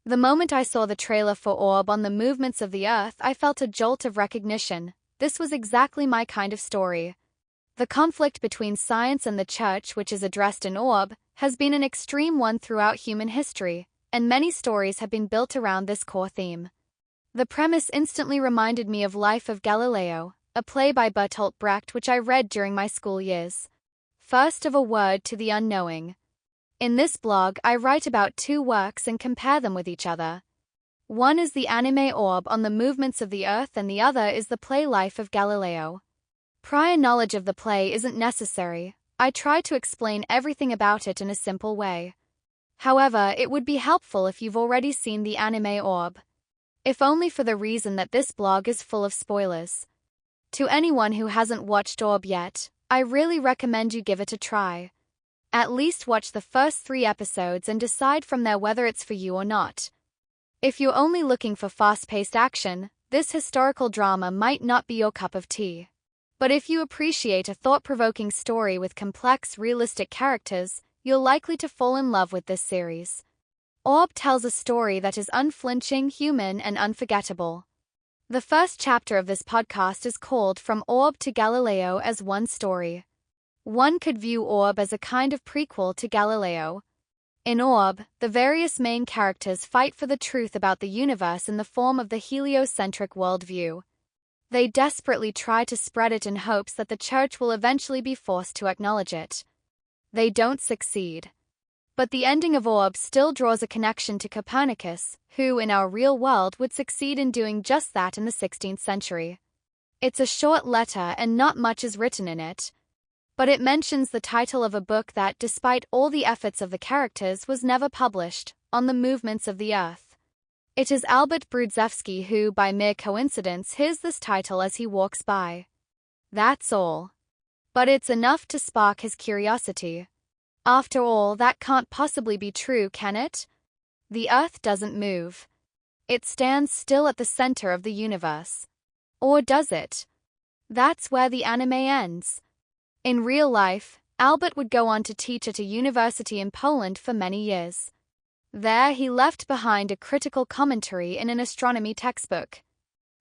The moment I saw the trailer for Orb on the movements of the Earth, I felt a jolt of recognition. This was exactly my kind of story. The conflict between science and the church, which is addressed in Orb, has been an extreme one throughout human history, and many stories have been built around this core theme. The premise instantly reminded me of Life of Galileo, a play by Bertolt Brecht which I read during my school years. First, of A Word to the Unknowing. In this blog, I write about two works and compare them with each other. One is the anime Orb on the movements of the Earth, and the other is the play Life of Galileo. Prior knowledge of the play isn't necessary. I try to explain everything about it in a simple way. However, it would be helpful if you've already seen the anime Orb, if only for the reason that this blog is full of spoilers. To anyone who hasn't watched Orb yet, I really recommend you give it a try. At least watch the first 3 episodes and decide from there whether it's for you or not. If you're only looking for fast-paced action, this historical drama might not be your cup of tea. But if you appreciate a thought-provoking story with complex, realistic characters, you're likely to fall in love with this series. Orb tells a story that is unflinching, human, and unforgettable. The first chapter of this podcast is called From Orb to Galileo as one story. One could view Orb as a kind of prequel to Galileo. In Orb, the various main characters fight for the truth about the universe in the form of the heliocentric worldview. They desperately try to spread it in hopes that the church will eventually be forced to acknowledge it. They don't succeed. But the ending of Orb still draws a connection to Copernicus, who in our real world would succeed in doing just that in the 16th century. It's a short letter and not much is written in it. But it mentions the title of a book that, despite all the efforts of the characters, was never published, On the Movements of the Earth. It is Albert Brudzewski who, by mere coincidence, hears this title as he walks by. That's all. But it's enough to spark his curiosity. After all, that can't possibly be true, can it? The Earth doesn't move. It stands still at the center of the universe. Or does it? That's where the anime ends. In real life, Albert would go on to teach at a university in Poland for many years. There he left behind a critical commentary in an astronomy textbook.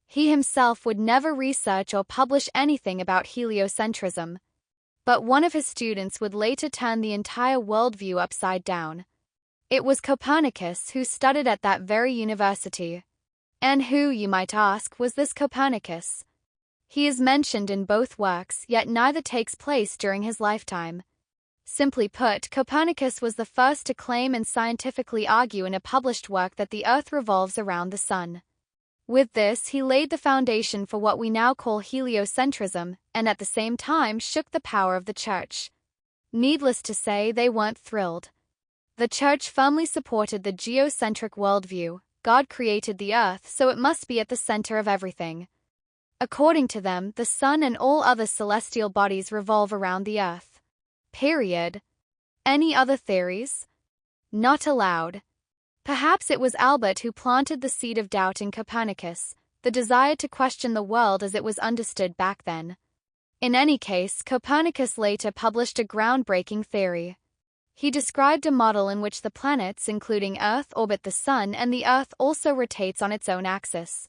He himself would never research or publish anything about heliocentrism. But one of his students would later turn the entire worldview upside down. It was Copernicus, who studied at that very university. And who, you might ask, was this Copernicus? He is mentioned in both works, yet neither takes place during his lifetime. Simply put, Copernicus was the first to claim and scientifically argue in a published work that the Earth revolves around the Sun. With this, he laid the foundation for what we now call heliocentrism, and at the same time shook the power of the Church. Needless to say, they weren't thrilled. The Church firmly supported the geocentric worldview. God created the Earth, so it must be at the center of everything. According to them, the Sun and all other celestial bodies revolve around the Earth. Period. Any other theories? Not allowed. Perhaps it was Albert who planted the seed of doubt in Copernicus, the desire to question the world as it was understood back then. In any case, Copernicus later published a groundbreaking theory. He described a model in which the planets, including Earth, orbit the Sun, and the Earth also rotates on its own axis.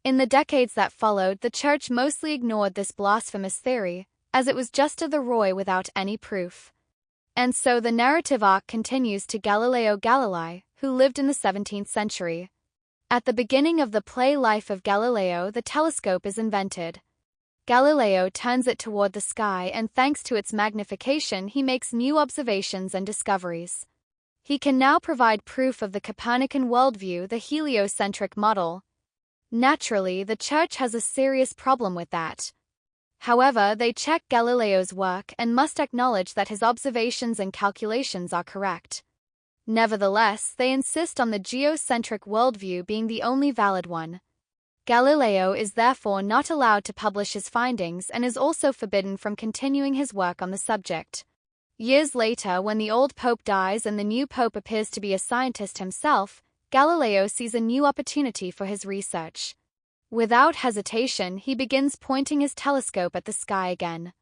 In the decades that followed, the Church mostly ignored this blasphemous theory, as it was just a Roy without any proof. And so the narrative arc continues to Galileo Galilei, who lived in the 17th century. At the beginning of the play Life of Galileo, the telescope is invented. Galileo turns it toward the sky, and thanks to its magnification, he makes new observations and discoveries. He can now provide proof of the Copernican worldview, the heliocentric model. Naturally, the Church has a serious problem with that. However, they check Galileo's work and must acknowledge that his observations and calculations are correct. Nevertheless, they insist on the geocentric worldview being the only valid one. Galileo is therefore not allowed to publish his findings and is also forbidden from continuing his work on the subject. Years later, when the old pope dies and the new pope appears to be a scientist himself, Galileo sees a new opportunity for his research. Without hesitation, he begins pointing his telescope at the sky again.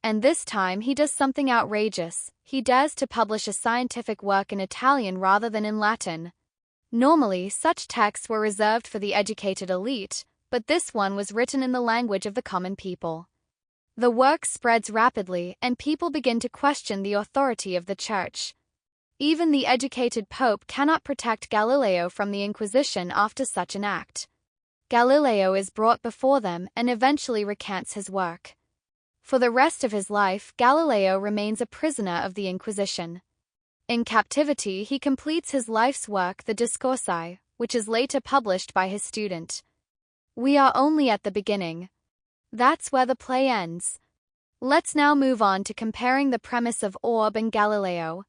And this time he does something outrageous. He dares to publish a scientific work in Italian rather than in Latin. Normally, such texts were reserved for the educated elite, but this one was written in the language of the common people. The work spreads rapidly, and people begin to question the authority of the Church. Even the educated Pope cannot protect Galileo from the Inquisition after such an act. Galileo is brought before them and eventually recants his work. For the rest of his life, Galileo remains a prisoner of the Inquisition. In captivity, he completes his life's work, the Discorsi, which is later published by his student. We are only at the beginning. That's where the play ends. Let's now move on to comparing the premise of Orb and Galileo.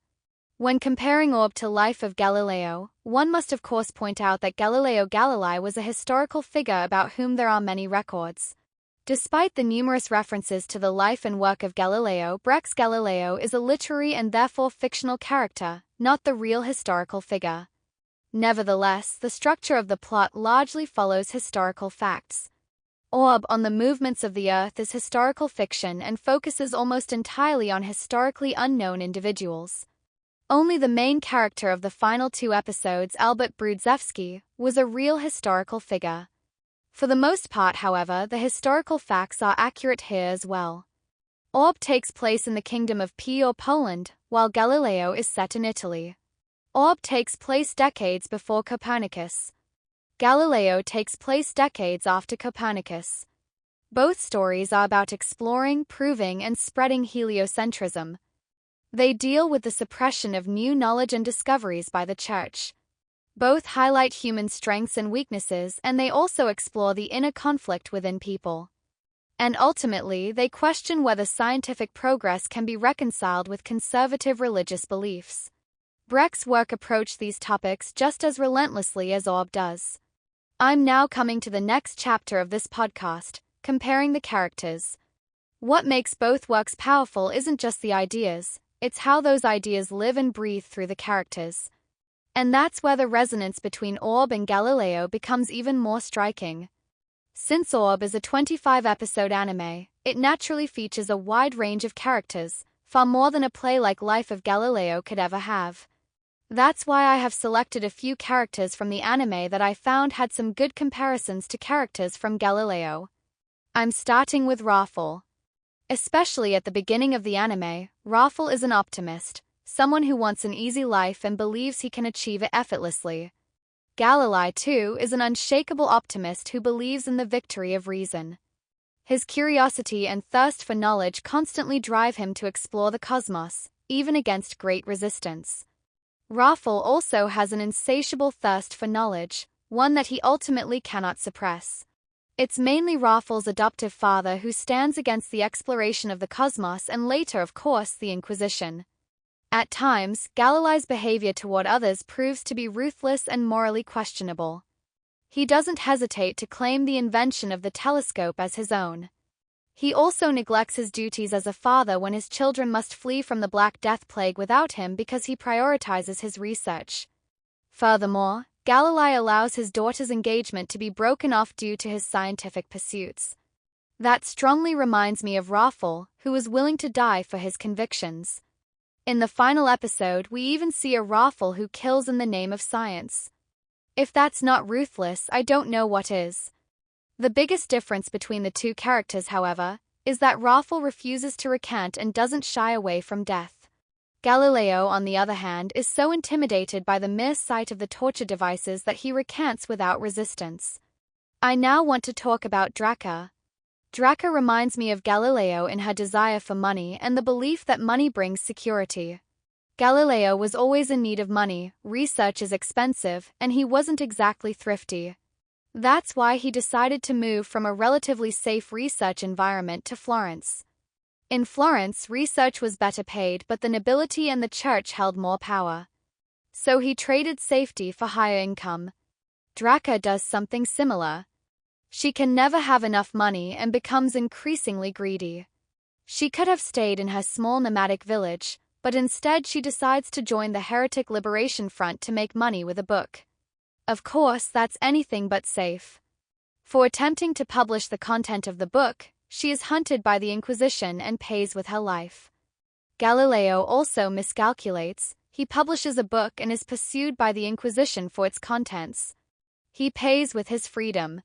When comparing Orb to Life of Galileo, one must of course point out that Galileo Galilei was a historical figure about whom there are many records. Despite the numerous references to the life and work of Galileo, Brecht's Galileo is a literary and therefore fictional character, not the real historical figure. Nevertheless, the structure of the plot largely follows historical facts. Orb on the movements of the Earth is historical fiction and focuses almost entirely on historically unknown individuals. Only the main character of the final two episodes, Albert Brudzewski, was a real historical figure. For the most part, however, the historical facts are accurate here as well. Orb takes place in the Kingdom of P or Poland, while Galileo is set in Italy. Orb takes place decades before Copernicus. Galileo takes place decades after Copernicus. Both stories are about exploring, proving, and spreading heliocentrism. They deal with the suppression of new knowledge and discoveries by the Church. Both highlight human strengths and weaknesses, and they also explore the inner conflict within people. And ultimately, they question whether scientific progress can be reconciled with conservative religious beliefs. Brecht's work approached these topics just as relentlessly as Orb does. I'm now coming to the next chapter of this podcast, comparing the characters. What makes both works powerful isn't just the ideas, it's how those ideas live and breathe through the characters. And that's where the resonance between Orb and Galileo becomes even more striking. Since Orb is a 25-episode anime, it naturally features a wide range of characters, far more than a play like Life of Galileo could ever have. That's why I have selected a few characters from the anime that I found had some good comparisons to characters from Galileo. I'm starting with Rafal. Especially at the beginning of the anime, Rafal is an optimist, someone who wants an easy life and believes he can achieve it effortlessly. Galilei, too, is an unshakable optimist who believes in the victory of reason. His curiosity and thirst for knowledge constantly drive him to explore the cosmos, even against great resistance. Rafal also has an insatiable thirst for knowledge, one that he ultimately cannot suppress. It's mainly Rafal's adoptive father who stands against the exploration of the cosmos and later, of course, the Inquisition. At times, Galilei's behavior toward others proves to be ruthless and morally questionable. He doesn't hesitate to claim the invention of the telescope as his own. He also neglects his duties as a father when his children must flee from the Black Death plague without him because he prioritizes his research. Furthermore, Galilei allows his daughter's engagement to be broken off due to his scientific pursuits. That strongly reminds me of Rafal, who was willing to die for his convictions. In the final episode, we even see a Rafal who kills in the name of science. If that's not ruthless, I don't know what is. The biggest difference between the two characters, however, is that Rafal refuses to recant and doesn't shy away from death. Galileo, on the other hand, is so intimidated by the mere sight of the torture devices that he recants without resistance. I now want to talk about Draka. Draka reminds me of Galileo in her desire for money and the belief that money brings security. Galileo was always in need of money, research is expensive, and he wasn't exactly thrifty. That's why he decided to move from a relatively safe research environment to Florence. In Florence, research was better paid, but the nobility and the church held more power. So he traded safety for higher income. Draka does something similar. She can never have enough money and becomes increasingly greedy. She could have stayed in her small nomadic village, but instead she decides to join the Heretic Liberation Front to make money with a book. Of course, that's anything but safe. For attempting to publish the content of the book, she is hunted by the Inquisition and pays with her life. Galileo also miscalculates. he publishes a book and is pursued by the Inquisition for its contents. He pays with his freedom.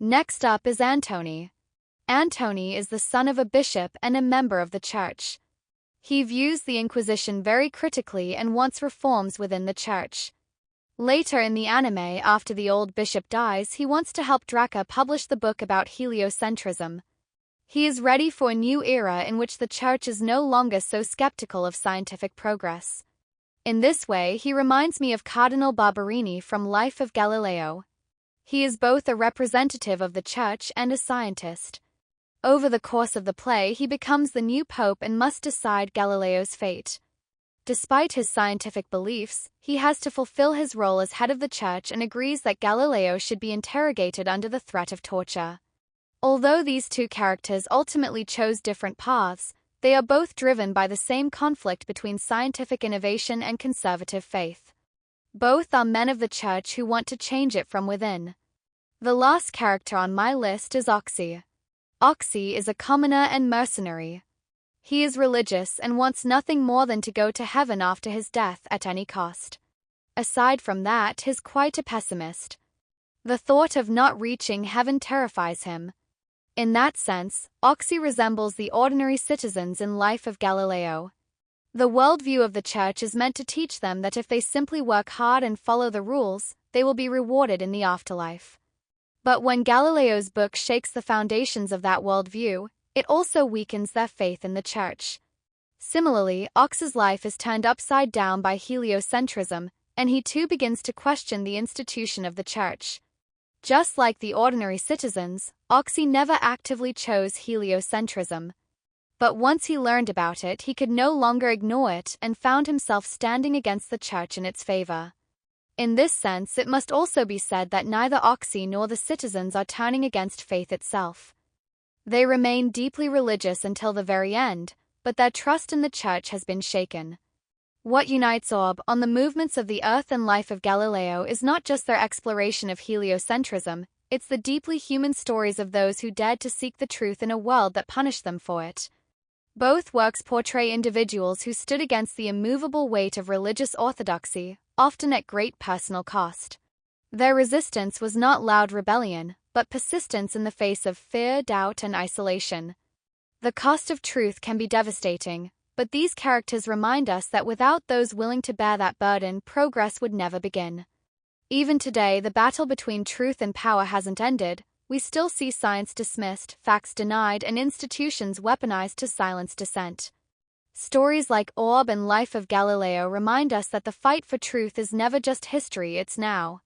Next up is Antoni. Antoni is the son of a bishop and a member of the church. He views the Inquisition very critically and wants reforms within the church. Later in the anime, after the old bishop dies, he wants to help Draka publish the book about heliocentrism. He is ready for a new era in which the church is no longer so skeptical of scientific progress. In this way, he reminds me of Cardinal Barberini from Life of Galileo. He is both a representative of the church and a scientist. Over the course of the play, he becomes the new pope and must decide Galileo's fate. Despite his scientific beliefs, he has to fulfill his role as head of the church and agrees that Galileo should be interrogated under the threat of torture. Although these two characters ultimately chose different paths, they are both driven by the same conflict between scientific innovation and conservative faith. Both are men of the church who want to change it from within. The last character on my list is Oczy. Oczy is a commoner and mercenary. He is religious and wants nothing more than to go to heaven after his death at any cost. Aside from that, he's quite a pessimist. The thought of not reaching heaven terrifies him. In that sense, Oczy resembles the ordinary citizens in Life of Galileo. The worldview of the church is meant to teach them that if they simply work hard and follow the rules, they will be rewarded in the afterlife. But when Galileo's book shakes the foundations of that worldview, it also weakens their faith in the church. Similarly, Oczy's life is turned upside down by heliocentrism, and he too begins to question the institution of the church. Just like the ordinary citizens, Oczy never actively chose heliocentrism. But once he learned about it, he could no longer ignore it and found himself standing against the church in its favor. In this sense, it must also be said that neither Oczy nor the citizens are turning against faith itself. They remain deeply religious until the very end, but their trust in the church has been shaken. What unites Orb on the movements of the Earth and Life of Galileo is not just their exploration of heliocentrism, it's the deeply human stories of those who dared to seek the truth in a world that punished them for it. Both works portray individuals who stood against the immovable weight of religious orthodoxy, often at great personal cost. Their resistance was not loud rebellion, but persistence in the face of fear, doubt, and isolation. The cost of truth can be devastating, but these characters remind us that without those willing to bear that burden, progress would never begin. Even today, the battle between truth and power hasn't ended. We still see science dismissed, facts denied, and institutions weaponized to silence dissent. Stories like Orb and Life of Galileo remind us that the fight for truth is never just history, it's now.